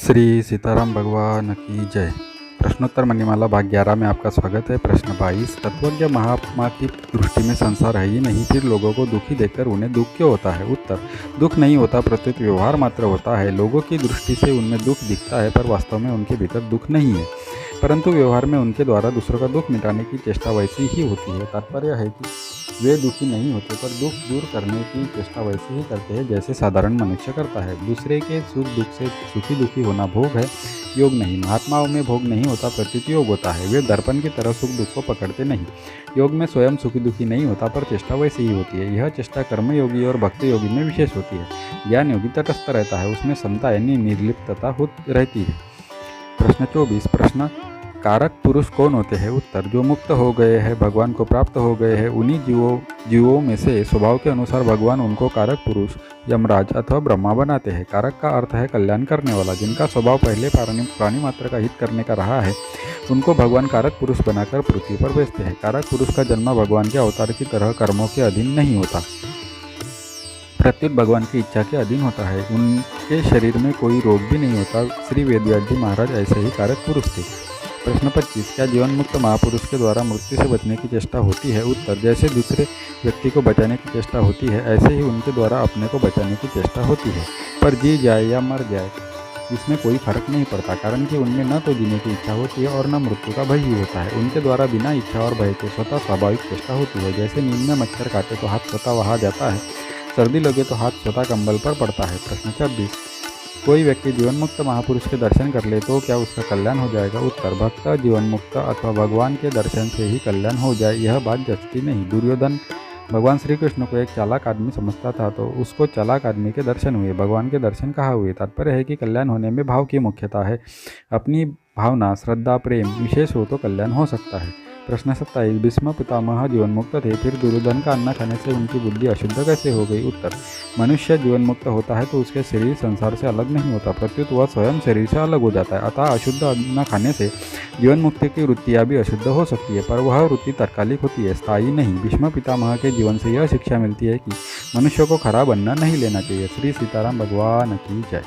श्री सीताराम भगवान की जय। प्रश्नोत्तर मणिमाला भाग 11 में आपका स्वागत है। प्रश्न 22, तत्वज्ञ महात्मा की दृष्टि में संसार है ही नहीं, फिर लोगों को दुखी देखकर उन्हें दुख क्यों होता है? उत्तर, दुख नहीं होता, प्रत्युत व्यवहार मात्र होता है। लोगों की दृष्टि से उनमें दुख दिखता है, पर वास्तव में उनके भीतर दुख नहीं है, परंतु व्यवहार में उनके द्वारा दूसरों का दुख मिटाने की चेष्टा वैसी ही होती है। तात्पर्य है कि वे दुखी नहीं होते, पर दुख दूर करने की चेष्टा वैसे ही करते हैं जैसे साधारण मनुष्य करता है। दूसरे के सुख दुख से सुखी दुखी होना भोग है, योग नहीं। महात्माओं में भोग नहीं होता, प्रत्युत योग होता है। वे दर्पण की तरह सुख दुख को पकड़ते नहीं। योग में स्वयं सुखी दुखी नहीं होता, पर चेष्टा वैसी ही होती है। यह चेष्टा कर्मयोगी और भक्ति योगी में विशेष होती है। ज्ञान योगी तटस्थ रहता है, उसमें समता यानी निर्लिप्तता रहती है। प्रश्न 24, प्रश्न, कारक पुरुष कौन होते हैं? उत्तर, जो मुक्त हो गए हैं, भगवान को प्राप्त हो गए हैं, उन्हीं जीवों में से स्वभाव के अनुसार भगवान उनको कारक पुरुष, यमराज अथवा ब्रह्मा बनाते हैं। कारक का अर्थ है कल्याण करने वाला। जिनका स्वभाव पहले प्राणी मात्र का हित करने का रहा है, उनको भगवान कारक पुरुष बनाकर पृथ्वी पर भेजते हैं। कारक पुरुष का जन्म भगवान के अवतार की तरह कर्मों के अधीन नहीं होता, प्रत्युत भगवान की इच्छा के अधीन होता है। उनके शरीर में कोई रोग भी नहीं होता। श्री वेदव्यास जी महाराज ऐसे ही कारक पुरुष थे। प्रश्न 25, क्या जीवन मुक्त महापुरुष के द्वारा मृत्यु से बचने की चेष्टा होती है? उत्तर, जैसे दूसरे व्यक्ति को बचाने की चेष्टा होती है, ऐसे ही उनके द्वारा अपने को बचाने की चेष्टा होती है। पर जी जाए या मर जाए, इसमें कोई फर्क नहीं पड़ता, कारण कि उनमें न तो जीने की इच्छा होती है और न मृत्यु का भय ही होता है। उनके द्वारा बिना इच्छा और भय के स्वतः स्वाभाविक चेष्टा होती है। जैसे नींद में मच्छर काटे तो हाथ स्वतः वहाँ जाता है, सर्दी लगे तो हाथ स्वतः कंबल पर पड़ता है। प्रश्न 26, कोई व्यक्ति जीवन मुक्त महापुरुष के दर्शन कर ले तो क्या उसका कल्याण हो जाएगा? उत्तर, भक्त जीवन मुक्त अथवा भगवान के दर्शन से ही कल्याण हो जाए, यह बात जचती नहीं। दुर्योधन भगवान श्री कृष्ण को एक चालाक आदमी समझता था, तो उसको चालाक आदमी के दर्शन हुए, भगवान के दर्शन कहाँ हुए? तात्पर्य है कि कल्याण होने में भाव की मुख्यता है। अपनी भावना, श्रद्धा, प्रेम विशेष हो तो कल्याण हो सकता है। प्रश्न 27, भीष्म पितामह जीवन मुक्त थे, फिर दुर्योधन का अन्न खाने से उनकी बुद्धि अशुद्ध कैसे हो गई? उत्तर, मनुष्य जीवन मुक्त होता है तो उसके शरीर संसार से अलग नहीं होता, प्रत्युत वह स्वयं शरीर से अलग हो जाता है। अतः अशुद्ध अन्न खाने से जीवन मुक्ति की वृत्तियाँ भी अशुद्ध हो सकती है, पर वह वृत्ति तात्कालिक होती है, स्थायी नहीं। भीष्म पितामह के जीवन से यह शिक्षा मिलती है कि मनुष्य को खराब अन्न नहीं लेना चाहिए। श्री सीताराम भगवान की जय।